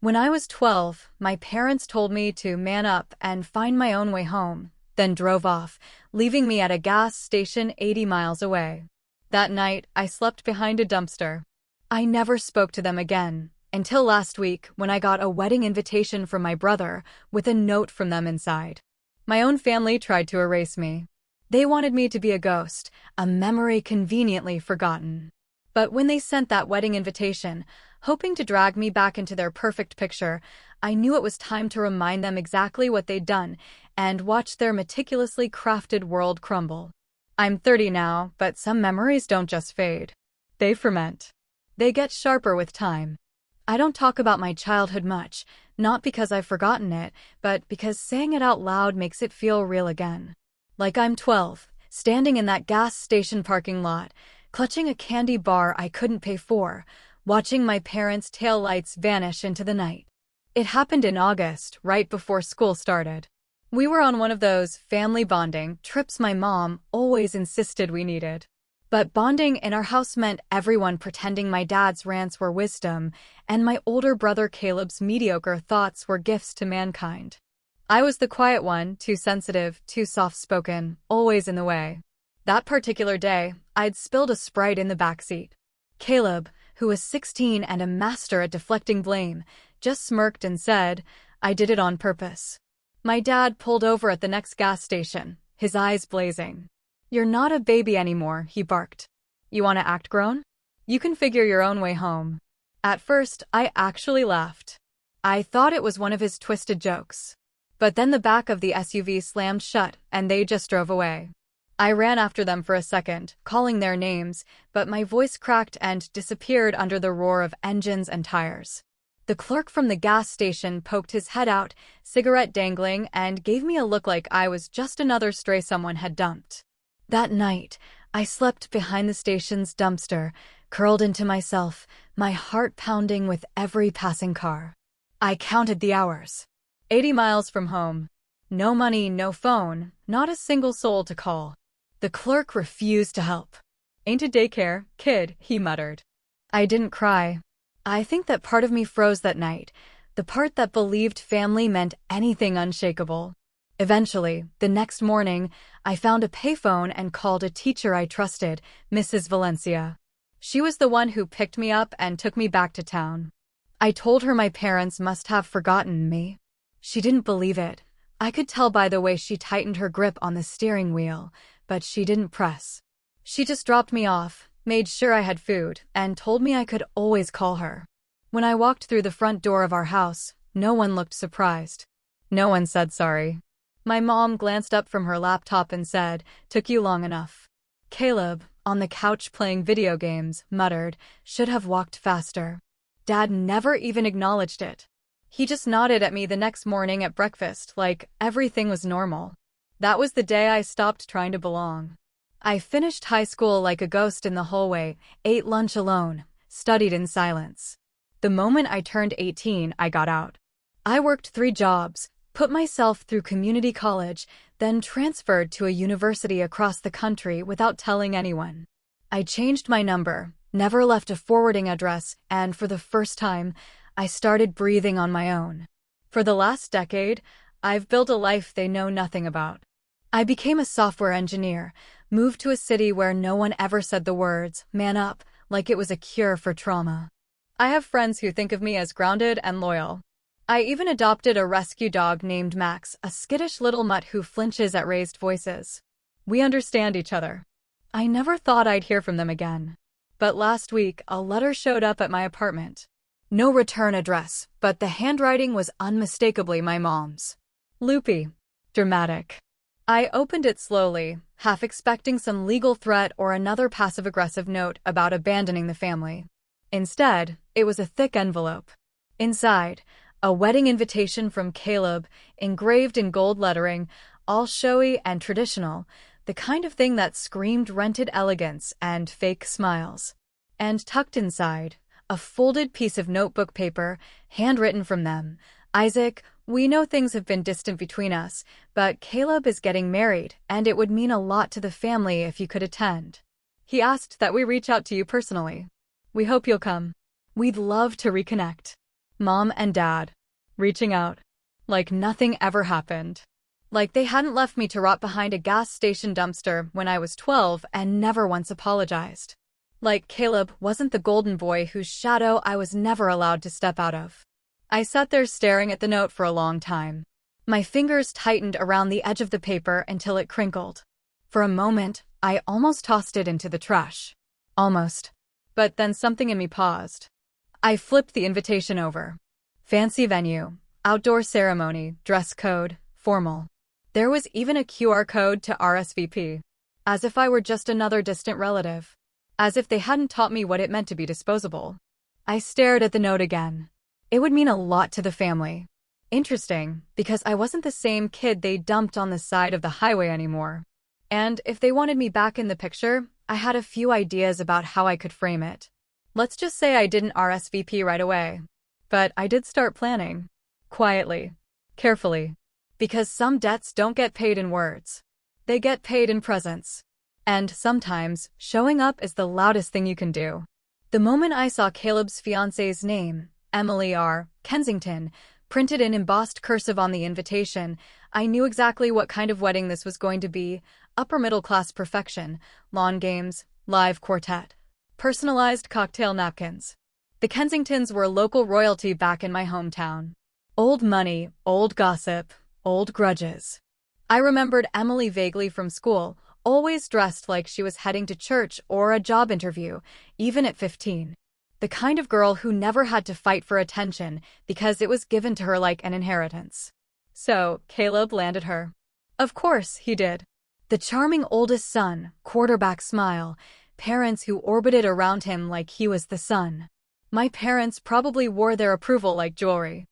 When I was 12, my parents told me to man up and find my own way home, then drove off, leaving me at a gas station 80 miles away. That night, I slept behind a dumpster. I never spoke to them again, until last week when I got a wedding invitation from my brother with a note from them inside. My own family tried to erase me. They wanted me to be a ghost, a memory conveniently forgotten. But when they sent that wedding invitation, hoping to drag me back into their perfect picture, I knew it was time to remind them exactly what they'd done and watch their meticulously crafted world crumble. I'm 30 now, but some memories don't just fade. They ferment. They get sharper with time. I don't talk about my childhood much, not because I've forgotten it, but because saying it out loud makes it feel real again. Like I'm 12, standing in that gas station parking lot, clutching a candy bar I couldn't pay for, watching my parents' taillights vanish into the night. It happened in August, right before school started. We were on one of those family bonding trips my mom always insisted we needed. But bonding in our house meant everyone pretending my dad's rants were wisdom, and my older brother Caleb's mediocre thoughts were gifts to mankind. I was the quiet one, too sensitive, too soft-spoken, always in the way. That particular day, I'd spilled a Sprite in the backseat. Caleb, who was 16 and a master at deflecting blame, just smirked and said, "I did it on purpose." My dad pulled over at the next gas station, his eyes blazing. "You're not a baby anymore," he barked. "You want to act grown? You can figure your own way home." At first, I actually laughed. I thought it was one of his twisted jokes. But then the back of the SUV slammed shut, and they just drove away. I ran after them for a second, calling their names, but my voice cracked and disappeared under the roar of engines and tires. The clerk from the gas station poked his head out, cigarette dangling, and gave me a look like I was just another stray someone had dumped. That night, I slept behind the station's dumpster, curled into myself, my heart pounding with every passing car. I counted the hours. 80 miles from home. No money, no phone, not a single soul to call. The clerk refused to help. "Ain't a daycare, kid," he muttered. I didn't cry. I think that part of me froze that night, the part that believed family meant anything unshakable. Eventually, the next morning, I found a payphone and called a teacher I trusted, Mrs. Valencia. She was the one who picked me up and took me back to town. I told her my parents must have forgotten me. She didn't believe it. I could tell by the way she tightened her grip on the steering wheel, but she didn't press. She just dropped me off, made sure I had food, and told me I could always call her. When I walked through the front door of our house, no one looked surprised. No one said sorry. My mom glanced up from her laptop and said, "Took you long enough." Caleb, on the couch playing video games, muttered, "Should have walked faster." Dad never even acknowledged it. He just nodded at me the next morning at breakfast like everything was normal. That was the day I stopped trying to belong. I finished high school like a ghost in the hallway, ate lunch alone, studied in silence. The moment I turned 18, I got out. I worked 3 jobs, put myself through community college, then transferred to a university across the country without telling anyone. I changed my number, never left a forwarding address, and for the first time, I started breathing on my own. For the last decade, I've built a life they know nothing about. I became a software engineer, moved to a city where no one ever said the words, "man up," like it was a cure for trauma. I have friends who think of me as grounded and loyal. I even adopted a rescue dog named Max, a skittish little mutt who flinches at raised voices. We understand each other. I never thought I'd hear from them again. But last week, a letter showed up at my apartment. No return address, but the handwriting was unmistakably my mom's. Loopy. Dramatic. I opened it slowly, half expecting some legal threat or another passive-aggressive note about abandoning the family. Instead, it was a thick envelope. Inside, a wedding invitation from Caleb, engraved in gold lettering, all showy and traditional, the kind of thing that screamed rented elegance and fake smiles. And tucked inside, a folded piece of notebook paper, handwritten from them. "Isaac, we know things have been distant between us, but Caleb is getting married, and it would mean a lot to the family if you could attend. He asked that we reach out to you personally. We hope you'll come. We'd love to reconnect. Mom and Dad, reaching out. Like nothing ever happened. Like they hadn't left me to rot behind a gas station dumpster when I was 12 and never once apologized. Like Caleb wasn't the golden boy whose shadow I was never allowed to step out of. I sat there staring at the note for a long time. My fingers tightened around the edge of the paper until it crinkled. For a moment, I almost tossed it into the trash. Almost. But then something in me paused. I flipped the invitation over. Fancy venue, outdoor ceremony, dress code, formal. There was even a QR code to RSVP. As if I were just another distant relative. As if they hadn't taught me what it meant to be disposable. I stared at the note again. It would mean a lot to the family. Interesting, because I wasn't the same kid they dumped on the side of the highway anymore. And if they wanted me back in the picture, I had a few ideas about how I could frame it. Let's just say I didn't RSVP right away. But I did start planning. Quietly. Carefully. Because some debts don't get paid in words. They get paid in presence. And sometimes, showing up is the loudest thing you can do. The moment I saw Caleb's fiancée's name, Emily R. Kensington, printed in embossed cursive on the invitation, I knew exactly what kind of wedding this was going to be: upper-middle-class perfection, lawn games, live quartet, personalized cocktail napkins. The Kensingtons were local royalty back in my hometown. Old money, old gossip, old grudges. I remembered Emily vaguely from school, always dressed like she was heading to church or a job interview, even at 15. The kind of girl who never had to fight for attention because it was given to her like an inheritance. So, Caleb landed her. Of course, he did. The charming oldest son, quarterback smile, parents who orbited around him like he was the sun. My parents probably wore their approval like jewelry.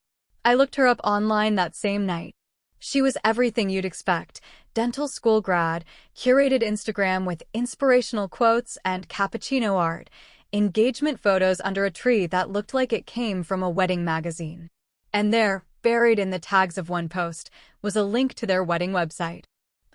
I looked her up online that same night. She was everything you'd expect: dental school grad, curated Instagram with inspirational quotes and cappuccino art, engagement photos under a tree that looked like it came from a wedding magazine. And there, buried in the tags of one post, was a link to their wedding website.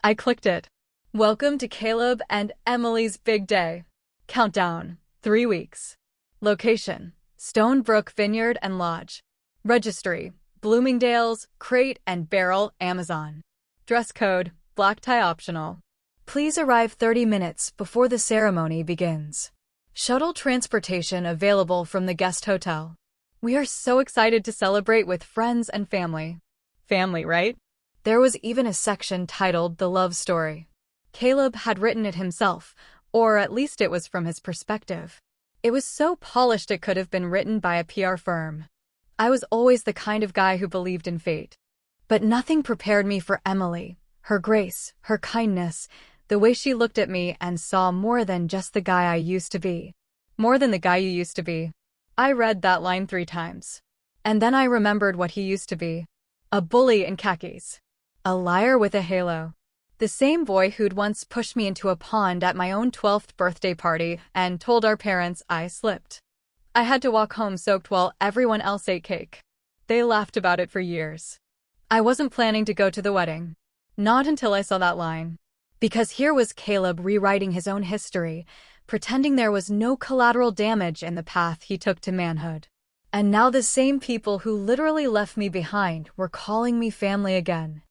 I clicked it. Welcome to Caleb and Emily's big day. Countdown, 3 weeks. Location, Stonebrook Vineyard and Lodge. Registry, Bloomingdale's, Crate and Barrel, Amazon. Dress code, black tie optional. Please arrive 30 minutes before the ceremony begins. Shuttle transportation available from the guest hotel. We are so excited to celebrate with friends and family. Family, right? There was even a section titled The Love Story. Caleb had written it himself, or at least it was from his perspective. It was so polished it could have been written by a PR firm. I was always the kind of guy who believed in fate. But nothing prepared me for Emily, her grace, her kindness, the way she looked at me and saw more than just the guy I used to be. More than the guy you used to be. I read that line 3 times. And then I remembered what he used to be. A bully in khakis. A liar with a halo. The same boy who'd once pushed me into a pond at my own 12th birthday party and told our parents I slipped. I had to walk home soaked while everyone else ate cake. They laughed about it for years. I wasn't planning to go to the wedding. Not until I saw that line. Because here was Caleb rewriting his own history, pretending there was no collateral damage in the path he took to manhood. And now the same people who literally left me behind were calling me family again.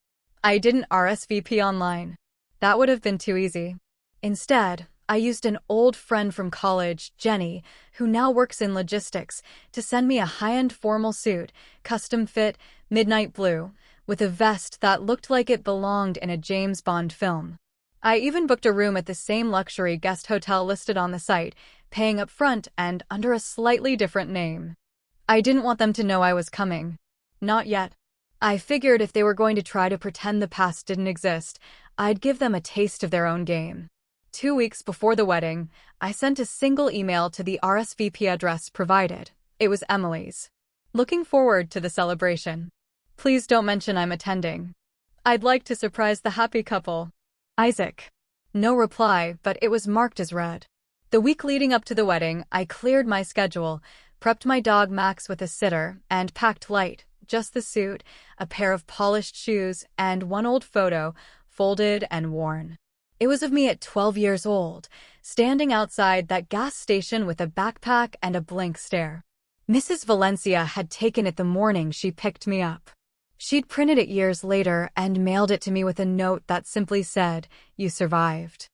I didn't RSVP online. That would have been too easy. Instead, I used an old friend from college, Jenny, who now works in logistics, to send me a high-end formal suit, custom fit, midnight blue, with a vest that looked like it belonged in a James Bond film. I even booked a room at the same luxury guest hotel listed on the site, paying up front and under a slightly different name. I didn't want them to know I was coming. Not yet. I figured if they were going to try to pretend the past didn't exist, I'd give them a taste of their own game. 2 weeks before the wedding, I sent a single email to the RSVP address provided. It was Emily's. Looking forward to the celebration. Please don't mention I'm attending. I'd like to surprise the happy couple. Isaac. No reply, but it was marked as read. The week leading up to the wedding, I cleared my schedule, prepped my dog Max with a sitter, and packed light, just the suit, a pair of polished shoes, and one old photo, folded and worn. It was of me at 12 years old, standing outside that gas station with a backpack and a blank stare. Mrs. Valencia had taken it the morning she picked me up. She'd printed it years later and mailed it to me with a note that simply said, "You survived."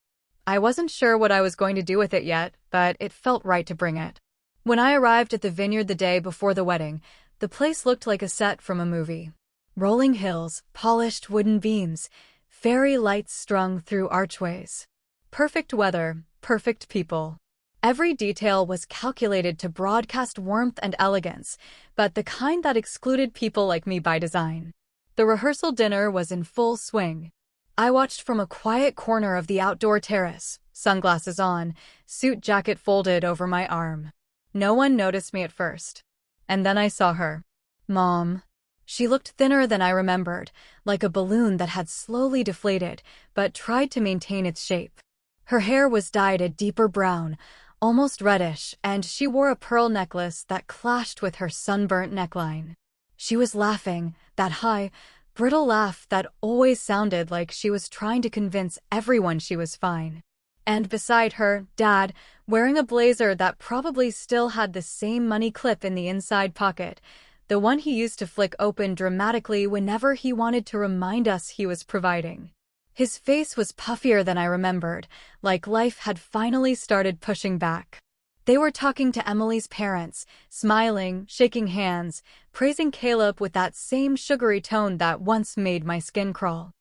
I wasn't sure what I was going to do with it yet, but it felt right to bring it. When I arrived at the vineyard the day before the wedding, the place looked like a set from a movie. Rolling hills, polished wooden beams, fairy lights strung through archways. Perfect weather, perfect people. Every detail was calculated to broadcast warmth and elegance, but the kind that excluded people like me by design. The rehearsal dinner was in full swing. I watched from a quiet corner of the outdoor terrace, sunglasses on, suit jacket folded over my arm. No one noticed me at first. And then I saw her. Mom. She looked thinner than I remembered, like a balloon that had slowly deflated, but tried to maintain its shape. Her hair was dyed a deeper brown, almost reddish, and she wore a pearl necklace that clashed with her sunburnt neckline. She was laughing, that high, brittle laugh that always sounded like she was trying to convince everyone she was fine. And beside her, Dad, wearing a blazer that probably still had the same money clip in the inside pocket, the one he used to flick open dramatically whenever he wanted to remind us he was providing. His face was puffier than I remembered, like life had finally started pushing back. They were talking to Emily's parents, smiling, shaking hands, praising Caleb with that same sugary tone that once made my skin crawl.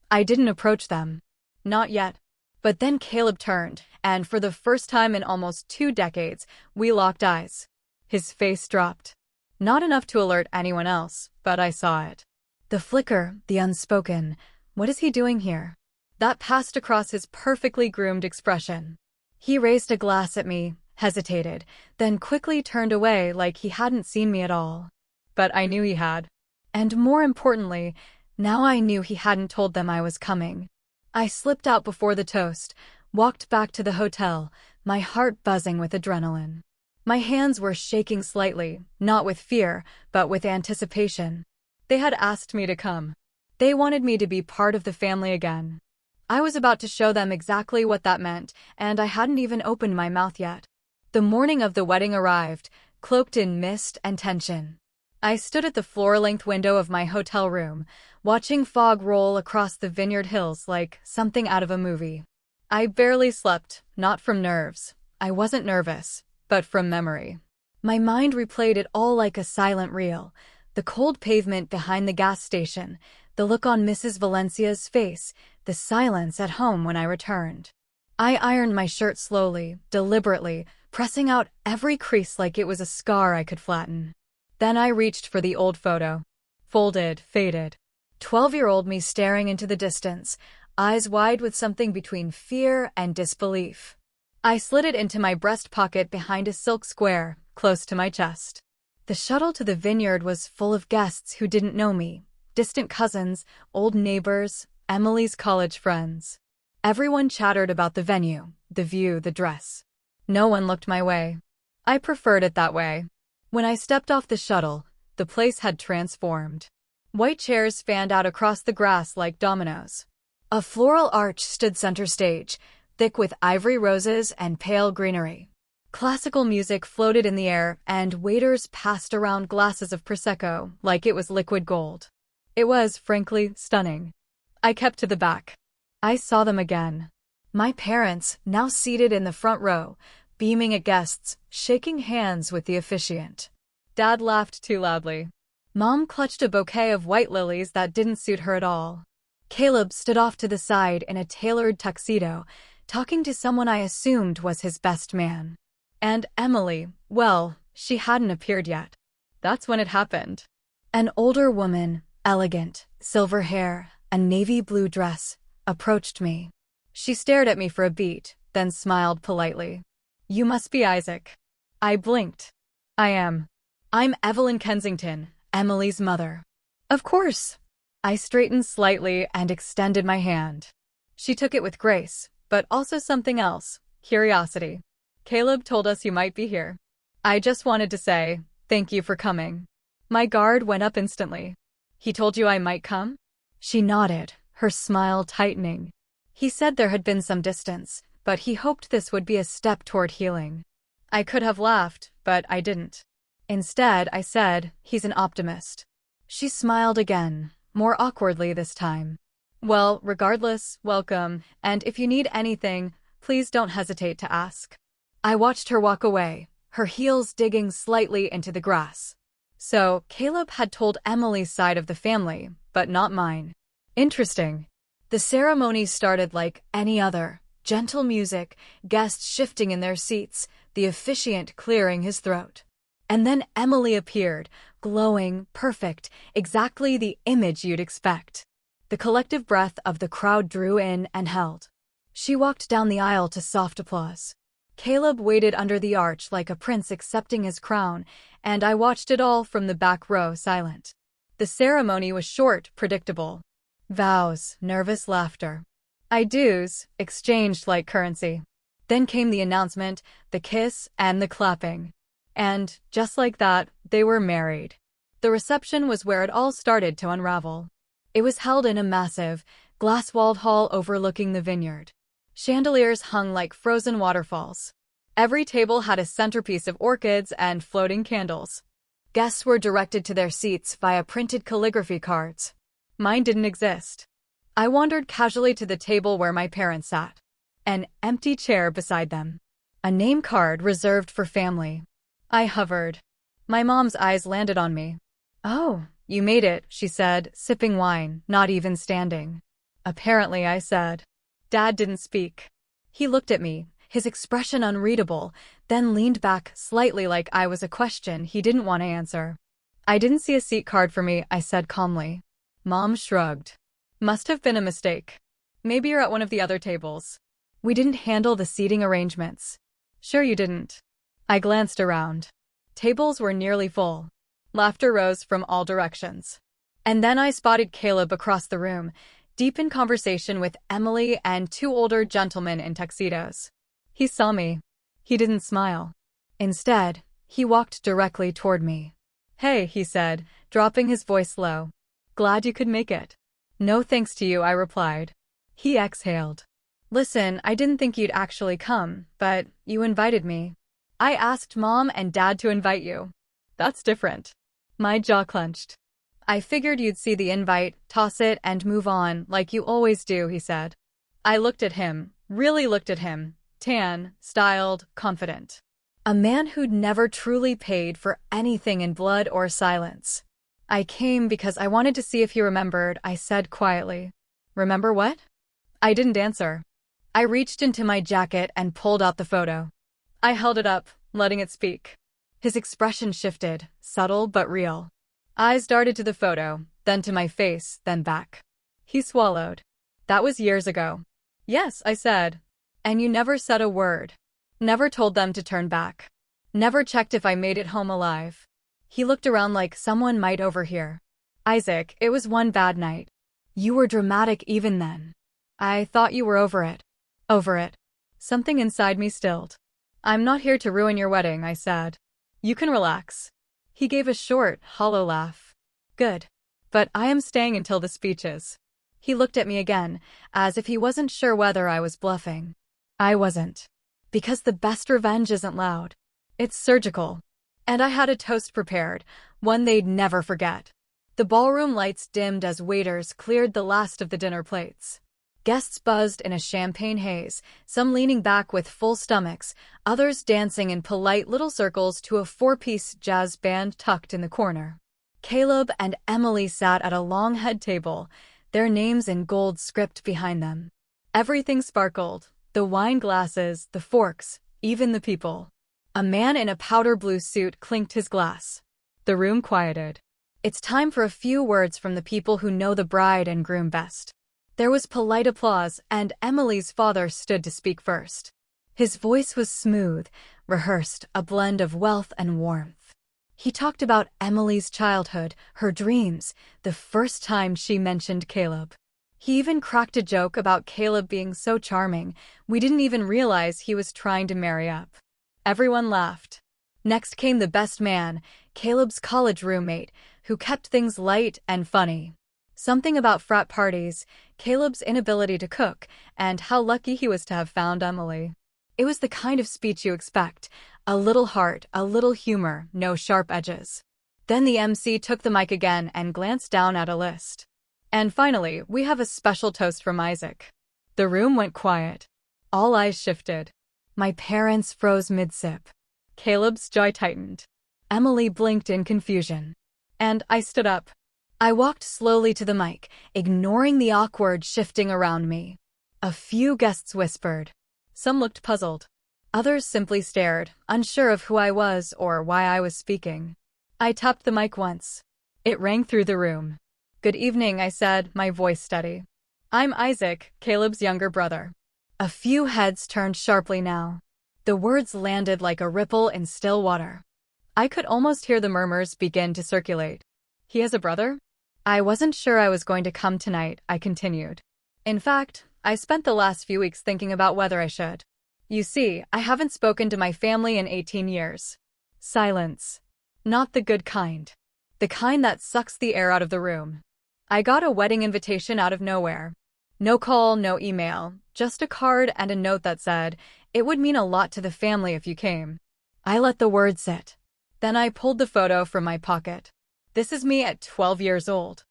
I didn't approach them. Not yet. But then Caleb turned, and for the first time in almost 2 decades, we locked eyes. His face dropped. Not enough to alert anyone else, but I saw it. The flicker, the unspoken, "What is he doing here?" that passed across his perfectly groomed expression. He raised a glass at me, hesitated, then quickly turned away like he hadn't seen me at all. But I knew he had. And more importantly, now I knew he hadn't told them I was coming. I slipped out before the toast, walked back to the hotel, my heart buzzing with adrenaline. My hands were shaking slightly, not with fear, but with anticipation. They had asked me to come. They wanted me to be part of the family again. I was about to show them exactly what that meant, and I hadn't even opened my mouth yet. The morning of the wedding arrived, cloaked in mist and tension. I stood at the floor-length window of my hotel room, watching fog roll across the vineyard hills like something out of a movie. I barely slept, not from nerves. I wasn't nervous, but from memory. My mind replayed it all like a silent reel. The cold pavement behind the gas station, the look on Mrs. Valencia's face, the silence at home when I returned. I ironed my shirt slowly, deliberately, pressing out every crease like it was a scar I could flatten. Then I reached for the old photo. Folded, faded. 12-year-old me staring into the distance, eyes wide with something between fear and disbelief. I slid it into my breast pocket behind a silk square, close to my chest. The shuttle to the vineyard was full of guests who didn't know me, distant cousins, old neighbors, Emily's college friends. Everyone chattered about the venue, the view, the dress. No one looked my way. I preferred it that way. When I stepped off the shuttle, the place had transformed. White chairs fanned out across the grass like dominoes. A floral arch stood center stage, thick with ivory roses and pale greenery. Classical music floated in the air, and waiters passed around glasses of Prosecco like it was liquid gold. It was, frankly, stunning. I kept to the back. I saw them again. My parents, now seated in the front row, beaming at guests, shaking hands with the officiant. Dad laughed too loudly. Mom clutched a bouquet of white lilies that didn't suit her at all. Caleb stood off to the side in a tailored tuxedo, talking to someone I assumed was his best man. And Emily, well, she hadn't appeared yet. That's when it happened. An older woman, elegant, silver hair, a navy blue dress, approached me. She stared at me for a beat, then smiled politely. "You must be Isaac." I blinked. "I am. I'm Evelyn Kensington, Emily's mother." "Of course." I straightened slightly and extended my hand. She took it with grace, but also something else, curiosity. "Caleb told us you might be here. I just wanted to say, thank you for coming." My guard went up instantly. "He told you I might come?" She nodded, her smile tightening. He said there had been some distance, but he hoped this would be a step toward healing. I could have laughed, but I didn't. Instead, I said, he's an optimist. She smiled again, more awkwardly this time. Well, regardless, welcome, and if you need anything, please don't hesitate to ask. I watched her walk away, her heels digging slightly into the grass. So, Caleb had told Emily's side of the family, but not mine. Interesting. The ceremony started like any other. Gentle music, guests shifting in their seats, the officiant clearing his throat. And then Emily appeared, glowing, perfect, exactly the image you'd expect. The collective breath of the crowd drew in and held. She walked down the aisle to soft applause. Caleb waited under the arch like a prince accepting his crown, and I watched it all from the back row silent. The ceremony was short, predictable. Vows, nervous laughter. I do's, exchanged like currency. Then came the announcement, the kiss, and the clapping. And, just like that, they were married. The reception was where it all started to unravel. It was held in a massive, glass-walled hall overlooking the vineyard. Chandeliers hung like frozen waterfalls. Every table had a centerpiece of orchids and floating candles. Guests were directed to their seats via printed calligraphy cards. Mine didn't exist. I wandered casually to the table where my parents sat. An empty chair beside them. A name card reserved for family. I hovered. My mom's eyes landed on me. "Oh, you made it," she said, sipping wine, not even standing. "Apparently," I said. Dad didn't speak. He looked at me, his expression unreadable, then leaned back slightly like I was a question he didn't want to answer. "I didn't see a seat card for me," I said calmly. Mom shrugged. "Must have been a mistake. Maybe you're at one of the other tables. We didn't handle the seating arrangements." "Sure you didn't." I glanced around. Tables were nearly full. Laughter rose from all directions. And then I spotted Caleb across the room, deep in conversation with Emily and two older gentlemen in tuxedos. He saw me. He didn't smile. Instead, he walked directly toward me. "Hey," he said, dropping his voice low. "Glad you could make it." "No thanks to you," I replied. He exhaled. "Listen, I didn't think you'd actually come, but you invited me." "I asked Mom and Dad to invite you." "That's different." My jaw clenched. "I figured you'd see the invite, toss it, and move on, like you always do," he said. I looked at him, really looked at him, tan, styled, confident. A man who'd never truly paid for anything in blood or silence. "I came because I wanted to see if you remembered," I said quietly. "Remember what?" I didn't answer. I reached into my jacket and pulled out the photo. I held it up, letting it speak. His expression shifted, subtle but real. Eyes darted to the photo, then to my face, then back. He swallowed. "That was years ago." "Yes," I said. "And you never said a word. Never told them to turn back. Never checked if I made it home alive." He looked around like someone might overhear. "Isaac, it was one bad night. You were dramatic even then. I thought you were over it." "Over it." Something inside me stilled. "I'm not here to ruin your wedding," I said. "You can relax." He gave a short, hollow laugh. "Good. But I am staying until the speeches." He looked at me again, as if he wasn't sure whether I was bluffing. I wasn't. Because the best revenge isn't loud. It's surgical. And I had a toast prepared, one they'd never forget. The ballroom lights dimmed as waiters cleared the last of the dinner plates. Guests buzzed in a champagne haze, some leaning back with full stomachs, others dancing in polite little circles to a four-piece jazz band tucked in the corner. Caleb and Emily sat at a long head table, their names in gold script behind them. Everything sparkled, the wine glasses, the forks, even the people. A man in a powder blue suit clinked his glass. The room quieted. "It's time for a few words from the people who know the bride and groom best." There was polite applause, and Emily's father stood to speak first. His voice was smooth, rehearsed, a blend of wealth and warmth. He talked about Emily's childhood, her dreams, the first time she mentioned Caleb. He even cracked a joke about Caleb being so charming, we didn't even realize he was trying to marry up. Everyone laughed. Next came the best man, Caleb's college roommate, who kept things light and funny. Something about frat parties, Caleb's inability to cook, and how lucky he was to have found Emily. It was the kind of speech you expect, A little heart, a little humor, no sharp edges. Then the MC took the mic again and glanced down at a list. And finally, we have a special toast from Isaac. The room went quiet. All eyes shifted. My parents froze mid-sip. Caleb's jaw tightened. Emily blinked in confusion. And I stood up. I walked slowly to the mic, ignoring the awkward shifting around me. A few guests whispered. Some looked puzzled. Others simply stared, unsure of who I was or why I was speaking. I tapped the mic once. It rang through the room. "Good evening," I said, my voice steady. "I'm Isaac, Caleb's younger brother." A few heads turned sharply now. The words landed like a ripple in still water. I could almost hear the murmurs begin to circulate. "He has a brother?" "I wasn't sure I was going to come tonight," I continued. "In fact, I spent the last few weeks thinking about whether I should. You see, I haven't spoken to my family in 18 years. Silence. Not the good kind. The kind that sucks the air out of the room. I got a wedding invitation out of nowhere. No call, no email, just a card and a note that said, "It would mean a lot to the family if you came." I let the words sit. Then I pulled the photo from my pocket. This is me at 12 years old.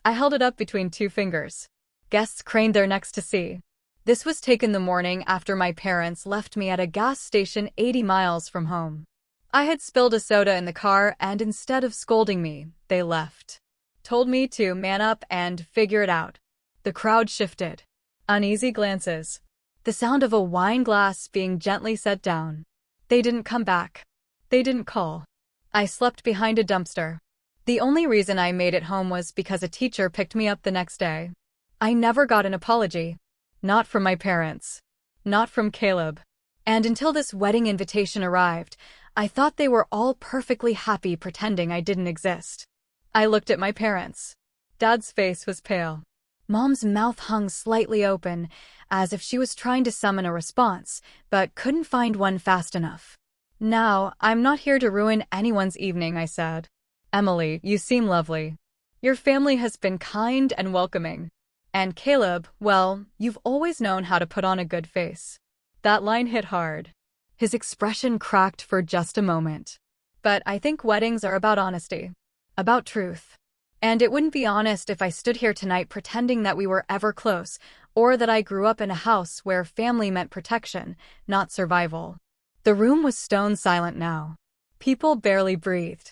I held it up between two fingers. Guests craned their necks to see. This was taken the morning after my parents left me at a gas station 80 miles from home. I had spilled a soda in the car, and instead of scolding me, they left. Told me to man up and figure it out. The crowd shifted. Uneasy glances. The sound of a wine glass being gently set down. They didn't come back. They didn't call. I slept behind a dumpster. The only reason I made it home was because a teacher picked me up the next day. I never got an apology. Not from my parents. Not from Caleb. And until this wedding invitation arrived, I thought they were all perfectly happy pretending I didn't exist. I looked at my parents. Dad's face was pale. Mom's mouth hung slightly open, as if she was trying to summon a response, but couldn't find one fast enough. "Now, I'm not here to ruin anyone's evening," I said. "Emily, you seem lovely. Your family has been kind and welcoming. And Caleb, well, you've always known how to put on a good face." That line hit hard. His expression cracked for just a moment. But I think weddings are about honesty. About truth. And it wouldn't be honest if I stood here tonight pretending that we were ever close, or that I grew up in a house where family meant protection, not survival. The room was stone silent now. People barely breathed.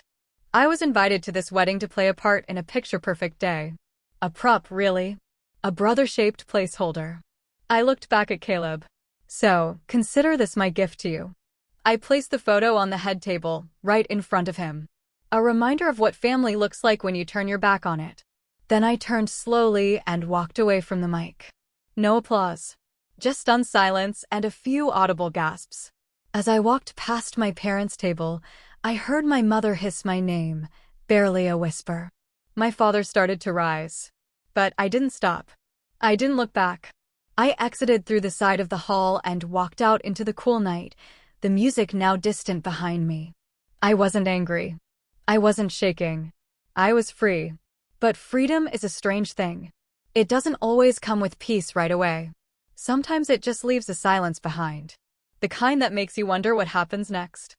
I was invited to this wedding to play a part in a picture-perfect day. A prop, really. A brother-shaped placeholder. I looked back at Caleb. "So, consider this my gift to you." I placed the photo on the head table, right in front of him. A reminder of what family looks like when you turn your back on it. Then I turned slowly and walked away from the mic. No applause. Just stunned silence and a few audible gasps. As I walked past my parents' table, I heard my mother hiss my name, barely a whisper. My father started to rise. But I didn't stop. I didn't look back. I exited through the side of the hall and walked out into the cool night, the music now distant behind me. I wasn't angry. I wasn't shaking. I was free. But freedom is a strange thing. It doesn't always come with peace right away. Sometimes it just leaves a silence behind. The kind that makes you wonder what happens next.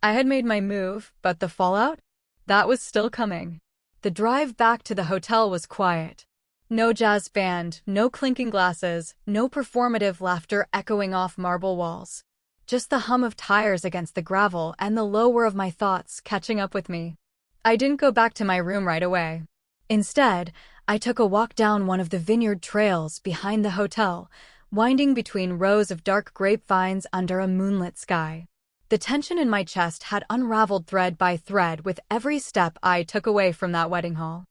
I had made my move, but the fallout? That was still coming. The drive back to the hotel was quiet. No jazz band, no clinking glasses, no performative laughter echoing off marble walls. Just the hum of tires against the gravel and the low whir of my thoughts catching up with me. I didn't go back to my room right away. Instead, I took a walk down one of the vineyard trails behind the hotel, winding between rows of dark grapevines under a moonlit sky. The tension in my chest had unraveled thread by thread with every step I took away from that wedding hall.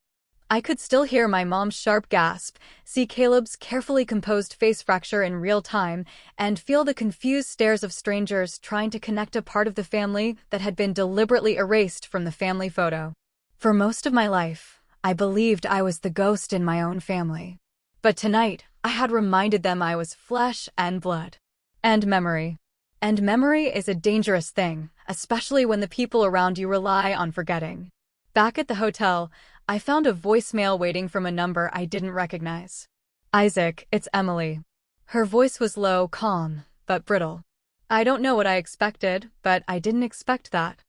I could still hear my mom's sharp gasp, see Caleb's carefully composed face fracture in real time, and feel the confused stares of strangers trying to connect a part of the family that had been deliberately erased from the family photo. For most of my life, I believed I was the ghost in my own family. But tonight, I had reminded them I was flesh and blood. And memory. And memory is a dangerous thing, especially when the people around you rely on forgetting. Back at the hotel, I found a voicemail waiting from a number I didn't recognize. "Isaac, it's Emily." Her voice was low, calm, but brittle. I don't know what I expected, but I didn't expect that.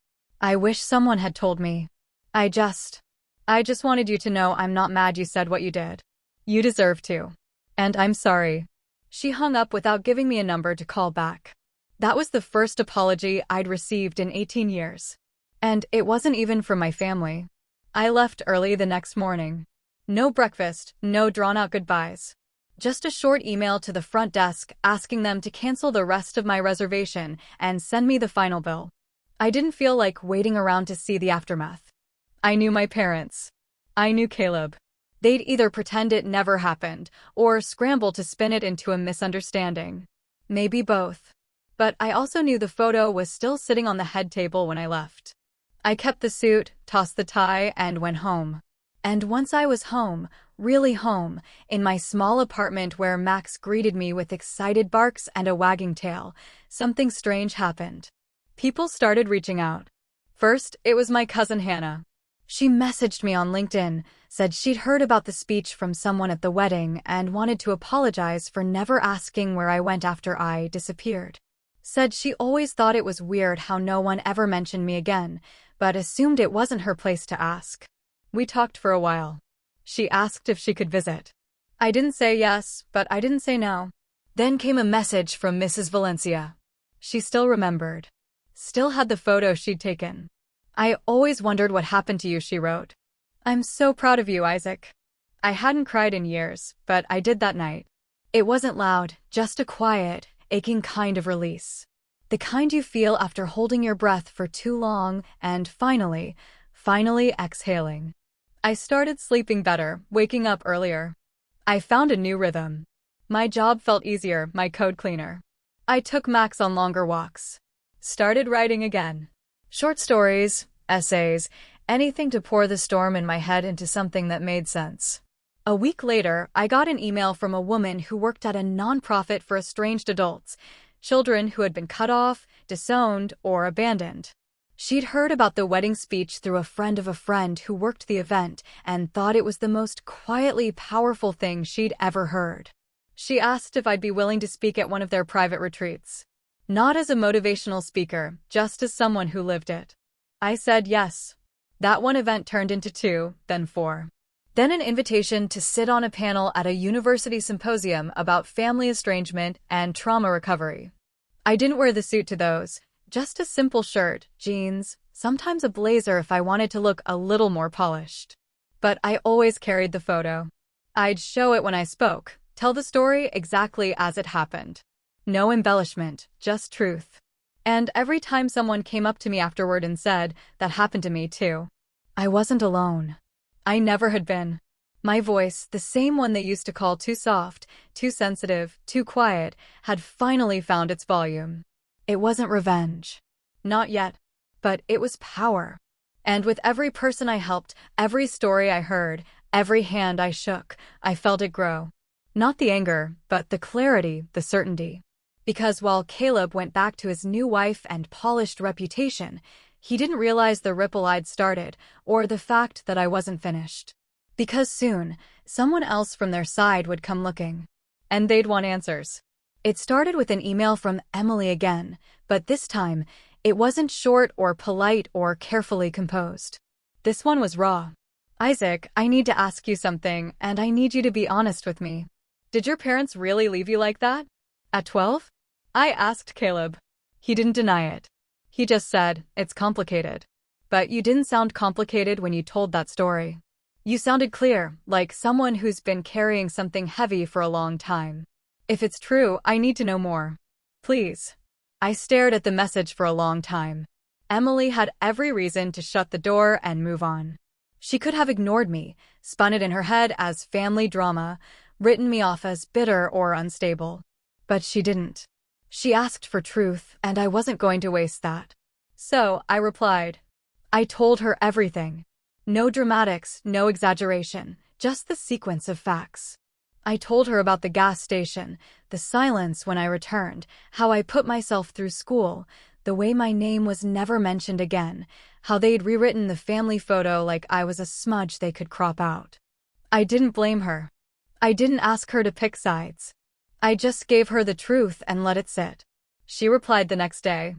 I wish someone had told me. I just I just wanted you to know I'm not mad you said what you did. You deserve to. And I'm sorry. She hung up without giving me a number to call back. That was the first apology I'd received in 18 years. And it wasn't even from my family. I left early the next morning. No breakfast, no drawn-out goodbyes. Just a short email to the front desk asking them to cancel the rest of my reservation and send me the final bill. I didn't feel like waiting around to see the aftermath. I knew my parents. I knew Caleb. They'd either pretend it never happened or scramble to spin it into a misunderstanding. Maybe both. But I also knew the photo was still sitting on the head table when I left. I kept the suit, tossed the tie, and went home. And once I was home, really home, in my small apartment where Max greeted me with excited barks and a wagging tail, something strange happened. People started reaching out. First, it was my cousin Hannah. She messaged me on LinkedIn, said she'd heard about the speech from someone at the wedding and wanted to apologize for never asking where I went after I disappeared. Said she always thought it was weird how no one ever mentioned me again, but assumed it wasn't her place to ask. We talked for a while. She asked if she could visit. I didn't say yes, but I didn't say no. Then came a message from Mrs. Valencia. She still remembered. Still had the photo she'd taken. I always wondered what happened to you, she wrote. I'm so proud of you, Isaac. I hadn't cried in years, but I did that night. It wasn't loud, just a quiet, aching kind of release. The kind you feel after holding your breath for too long and finally exhaling. I started sleeping better, waking up earlier. I found a new rhythm. My job felt easier, my code cleaner. I took Max on longer walks. Started writing again. Short stories, essays, anything to pour the storm in my head into something that made sense. A week later, I got an email from a woman who worked at a nonprofit for estranged adults, children who had been cut off, disowned, or abandoned. She'd heard about the wedding speech through a friend of a friend who worked the event and thought it was the most quietly powerful thing she'd ever heard. She asked if I'd be willing to speak at one of their private retreats. Not as a motivational speaker, just as someone who lived it. I said yes. That one event turned into 2, then 4. Then an invitation to sit on a panel at a university symposium about family estrangement and trauma recovery. I didn't wear the suit to those. Just a simple shirt, jeans, sometimes a blazer if I wanted to look a little more polished. But I always carried the photo. I'd show it when I spoke, tell the story exactly as it happened. No embellishment, just truth. And every time someone came up to me afterward and said, that happened to me too. I wasn't alone. I never had been. My voice, the same one they used to call too soft, too sensitive, too quiet, had finally found its volume. It wasn't revenge. Not yet. But it was power. And with every person I helped, every story I heard, every hand I shook, I felt it grow. Not the anger, but the clarity, the certainty. Because while Caleb went back to his new wife and polished reputation, he didn't realize the ripple I'd started, or the fact that I wasn't finished. Because soon, someone else from their side would come looking. And they'd want answers. It started with an email from Emily again, but this time, it wasn't short or polite or carefully composed. This one was raw. Isaac, I need to ask you something, and I need you to be honest with me. Did your parents really leave you like that? At 12? I asked Caleb. He didn't deny it. He just said, it's complicated. But you didn't sound complicated when you told that story. You sounded clear, like someone who's been carrying something heavy for a long time. If it's true, I need to know more. Please. I stared at the message for a long time. Emily had every reason to shut the door and move on. She could have ignored me, spun it in her head as family drama, written me off as bitter or unstable. But she didn't. She asked for truth, and I wasn't going to waste that. So, I replied. I told her everything. No dramatics, no exaggeration, just the sequence of facts. I told her about the gas station, the silence when I returned, how I put myself through school, the way my name was never mentioned again, how they'd rewritten the family photo like I was a smudge they could crop out. I didn't blame her. I didn't ask her to pick sides. I just gave her the truth and let it sit. She replied the next day,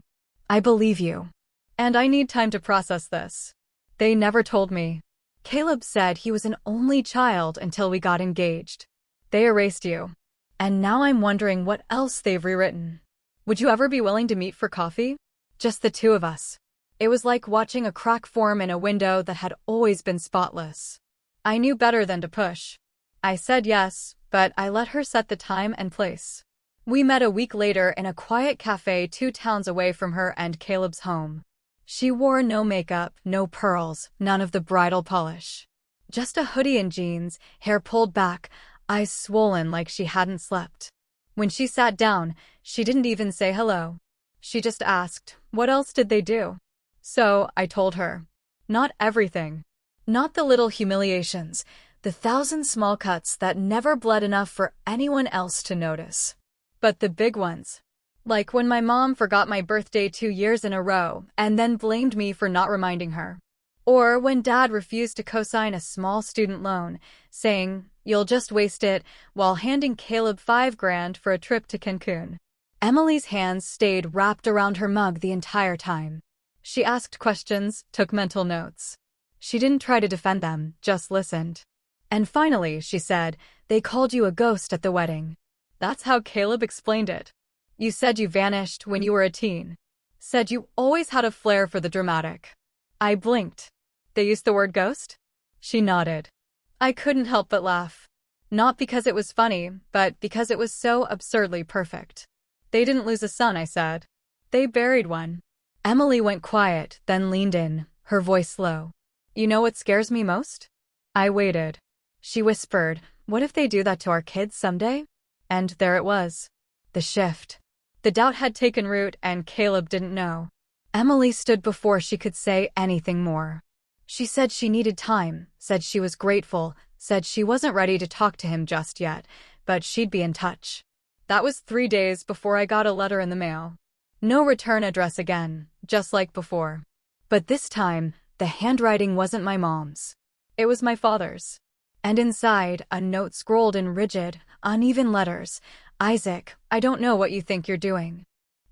I believe you. And I need time to process this. They never told me. Caleb said he was an only child until we got engaged. They erased you. And now I'm wondering what else they've rewritten. Would you ever be willing to meet for coffee? Just the two of us. It was like watching a crack form in a window that had always been spotless. I knew better than to push. I said yes, but I let her set the time and place. We met a week later in a quiet cafe 2 towns away from her and Caleb's home. She wore no makeup, no pearls, none of the bridal polish. Just a hoodie and jeans, hair pulled back, eyes swollen like she hadn't slept. When she sat down, she didn't even say hello. She just asked, what else did they do? So, I told her. Not everything. Not the little humiliations, the 1,000 small cuts that never bled enough for anyone else to notice. But the big ones. Like when my mom forgot my birthday 2 years in a row and then blamed me for not reminding her. Or when Dad refused to co-sign a small student loan, saying, you'll just waste it, while handing Caleb $5,000 for a trip to Cancun. Emily's hands stayed wrapped around her mug the entire time. She asked questions, took mental notes. She didn't try to defend them, just listened. And finally, she said, they called you a ghost at the wedding. That's how Caleb explained it. You said you vanished when you were a teen. Said you always had a flair for the dramatic. I blinked. They used the word ghost? She nodded. I couldn't help but laugh. Not because it was funny, but because it was so absurdly perfect. They didn't lose a son, I said. They buried one. Emily went quiet, then leaned in, her voice low. You know what scares me most? I waited. She whispered, what if they do that to our kids someday? And there it was. The shift. The doubt had taken root and Caleb didn't know. Emily stood before she could say anything more. She said she needed time, said she was grateful, said she wasn't ready to talk to him just yet, but she'd be in touch. That was 3 days before I got a letter in the mail. No return address again, just like before. But this time, the handwriting wasn't my mom's. It was my father's. And inside, a note scrolled in rigid, uneven letters. Isaac, I don't know what you think you're doing.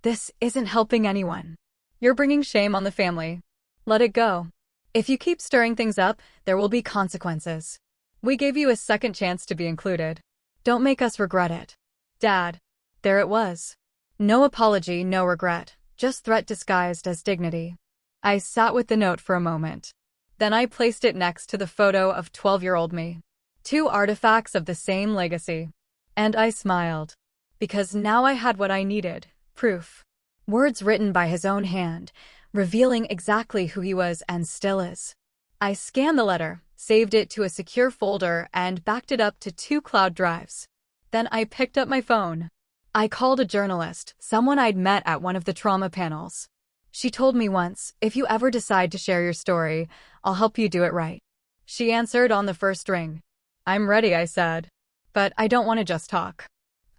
This isn't helping anyone. You're bringing shame on the family. Let it go. If you keep stirring things up, there will be consequences. We gave you a second chance to be included. Don't make us regret it. Dad. There it was. No apology, no regret, just threat disguised as dignity. I sat with the note for a moment. Then I placed it next to the photo of 12-year-old me. 2 artifacts of the same legacy. And I smiled. Because now I had what I needed, proof. Words written by his own hand, revealing exactly who he was and still is. I scanned the letter, saved it to a secure folder, and backed it up to 2 cloud drives. Then I picked up my phone. I called a journalist, someone I'd met at one of the trauma panels. She told me once, if you ever decide to share your story, I'll help you do it right. She answered on the first ring. I'm ready, I said. But I don't want to just talk.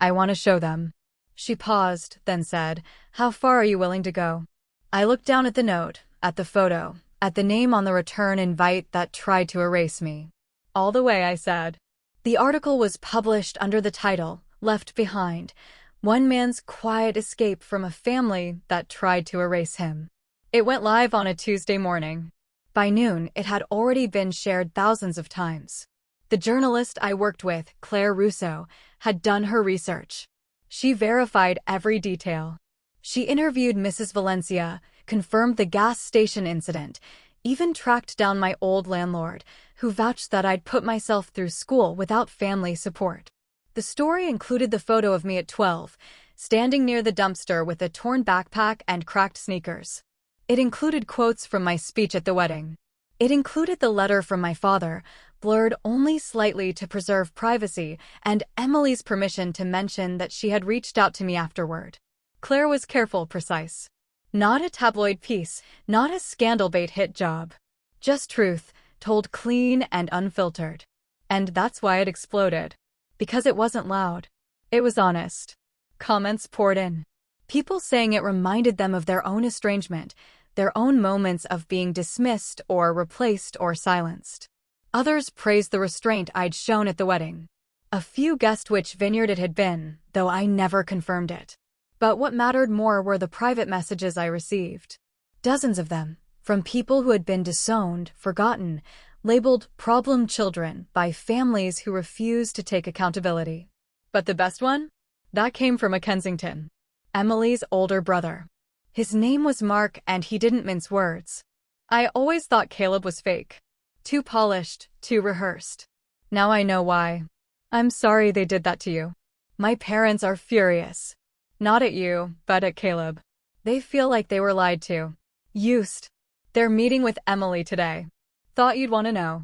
I want to show them. She paused, then said, how far are you willing to go? I looked down at the note, at the photo, at the name on the return invite that tried to erase me. All the way, I said. The article was published under the title, Left Behind, one man's quiet escape from a family that tried to erase him. It went live on a Tuesday morning. By noon, it had already been shared thousands of times. The journalist I worked with, Claire Russo, had done her research. She verified every detail. She interviewed Mrs. Valencia, confirmed the gas station incident, even tracked down my old landlord, who vouched that I'd put myself through school without family support. The story included the photo of me at 12, standing near the dumpster with a torn backpack and cracked sneakers. It included quotes from my speech at the wedding. It included the letter from my father, blurred only slightly to preserve privacy, and Emily's permission to mention that she had reached out to me afterward. Claire was careful, precise. Not a tabloid piece, not a scandal-bait hit job. Just truth, told clean and unfiltered. And that's why it exploded. Because it wasn't loud. It was honest. Comments poured in. People saying it reminded them of their own estrangement, their own moments of being dismissed or replaced or silenced. Others praised the restraint I'd shown at the wedding. A few guessed which vineyard it had been, though I never confirmed it. But what mattered more were the private messages I received. Dozens of them, from people who had been disowned, forgotten, labeled problem children by families who refused to take accountability. But the best one? That came from a Kensington, Emily's older brother. His name was Mark, and he didn't mince words. I always thought Caleb was fake. Too polished, too rehearsed. Now I know why. I'm sorry they did that to you. My parents are furious. Not at you, but at Caleb. They feel like they were lied to. Used. They're meeting with Emily today. Thought you'd want to know.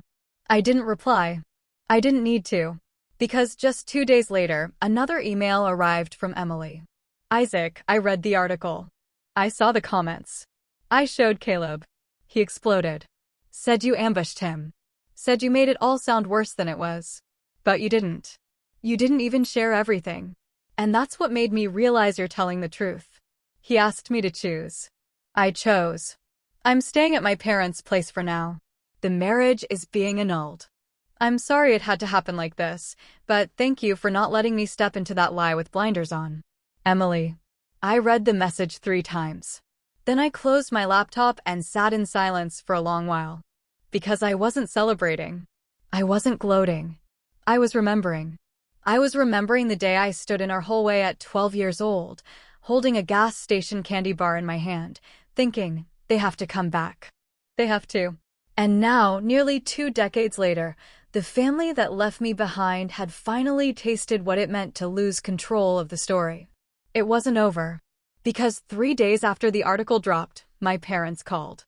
I didn't reply. I didn't need to. Because just 2 days later, another email arrived from Emily. Isaac, I read the article. I saw the comments. I showed Caleb. He exploded. Said you ambushed him. Said you made it all sound worse than it was. But you didn't. You didn't even share everything. And that's what made me realize you're telling the truth. He asked me to choose. I chose. I'm staying at my parents' place for now. The marriage is being annulled. I'm sorry it had to happen like this, but thank you for not letting me step into that lie with blinders on. Emily. I read the message 3 times. Then I closed my laptop and sat in silence for a long while. Because I wasn't celebrating. I wasn't gloating. I was remembering. I was remembering the day I stood in our hallway at 12 years old, holding a gas station candy bar in my hand, thinking, they have to come back. They have to. And now, nearly 2 decades later, the family that left me behind had finally tasted what it meant to lose control of the story. It wasn't over. Because 3 days after the article dropped, my parents called.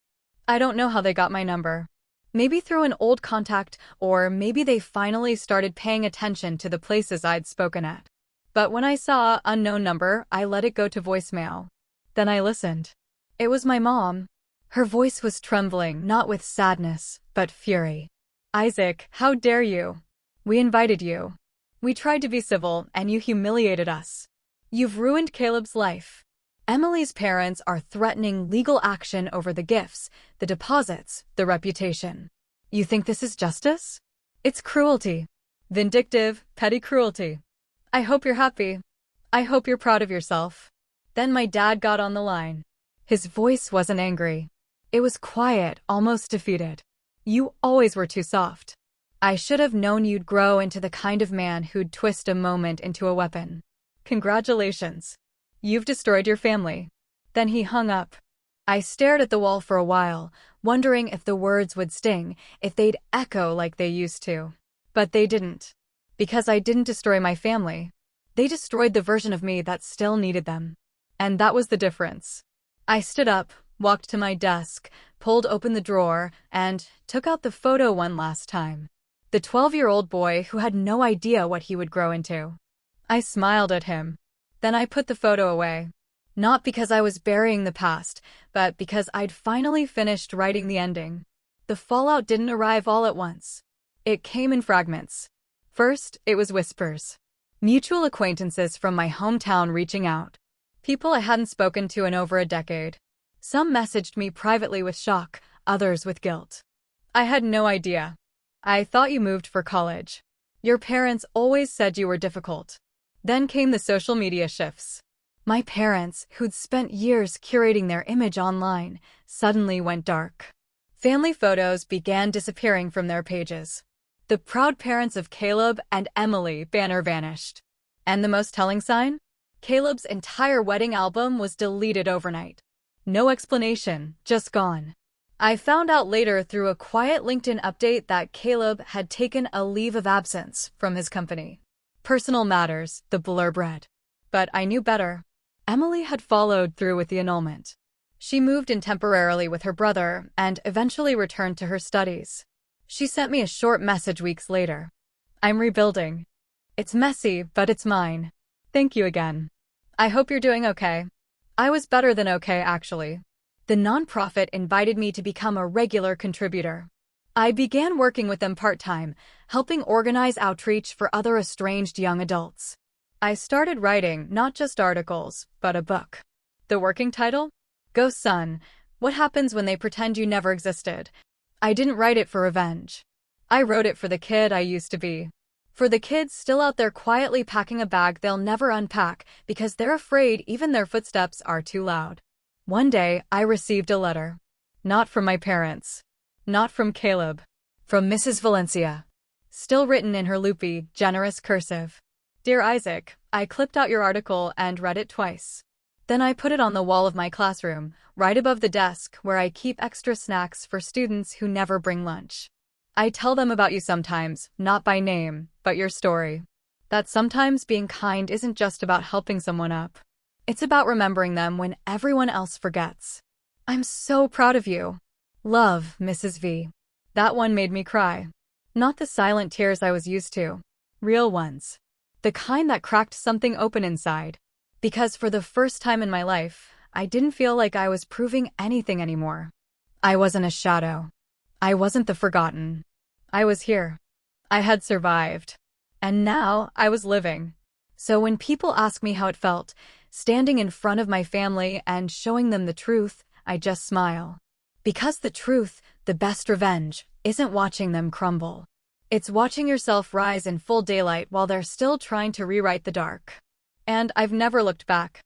I don't know how they got my number. Maybe through an old contact, or maybe they finally started paying attention to the places I'd spoken at. But when I saw unknown number, I let it go to voicemail. Then I listened. It was my mom. Her voice was trembling, not with sadness, but fury. Isaac, how dare you? We invited you. We tried to be civil, and you humiliated us. You've ruined Caleb's life. Emily's parents are threatening legal action over the gifts, the deposits, the reputation. You think this is justice? It's cruelty. Vindictive, petty cruelty. I hope you're happy. I hope you're proud of yourself. Then my dad got on the line. His voice wasn't angry. It was quiet, almost defeated. You always were too soft. I should have known you'd grow into the kind of man who'd twist a moment into a weapon. Congratulations. You've destroyed your family. Then he hung up. I stared at the wall for a while, wondering if the words would sting, if they'd echo like they used to. But they didn't. Because I didn't destroy my family. They destroyed the version of me that still needed them. And that was the difference. I stood up, walked to my desk, pulled open the drawer, and took out the photo one last time. The 12-year-old boy who had no idea what he would grow into. I smiled at him. Then I put the photo away. Not because I was burying the past, but because I'd finally finished writing the ending. The fallout didn't arrive all at once. It came in fragments. First, it was whispers. Mutual acquaintances from my hometown reaching out. People I hadn't spoken to in over a decade. Some messaged me privately with shock, others with guilt. I had no idea. I thought you moved for college. Your parents always said you were difficult. Then came the social media shifts. My parents, who'd spent years curating their image online, suddenly went dark. Family photos began disappearing from their pages. The proud parents of Caleb and Emily banner vanished. And the most telling sign? Caleb's entire wedding album was deleted overnight. No explanation, just gone. I found out later through a quiet LinkedIn update that Caleb had taken a leave of absence from his company. Personal matters, the blurb read. But I knew better. Emily had followed through with the annulment. She moved in temporarily with her brother and eventually returned to her studies. She sent me a short message weeks later. I'm rebuilding. It's messy, but it's mine. Thank you again. I hope you're doing okay. I was better than okay, actually. The nonprofit invited me to become a regular contributor. I began working with them part-time, helping organize outreach for other estranged young adults. I started writing not just articles, but a book. The working title? Go Son, What Happens When They Pretend You Never Existed. I didn't write it for revenge. I wrote it for the kid I used to be. For the kids still out there quietly packing a bag they'll never unpack because they're afraid even their footsteps are too loud. One day, I received a letter. Not from my parents. Not from Caleb. From Mrs. Valencia. Still written in her loopy, generous cursive. Dear Isaac, I clipped out your article and read it twice. Then I put it on the wall of my classroom, right above the desk where I keep extra snacks for students who never bring lunch. I tell them about you sometimes, not by name, but your story. That sometimes being kind isn't just about helping someone up. It's about remembering them when everyone else forgets. I'm so proud of you. Love, Mrs. V. That one made me cry. Not the silent tears I was used to. Real ones. The kind that cracked something open inside. Because for the first time in my life, I didn't feel like I was proving anything anymore. I wasn't a shadow. I wasn't the forgotten. I was here. I had survived. And now I was living. So when people ask me how it felt, standing in front of my family and showing them the truth, I just smile. Because the truth, the best revenge, isn't watching them crumble. It's watching yourself rise in full daylight while they're still trying to rewrite the dark. And I've never looked back.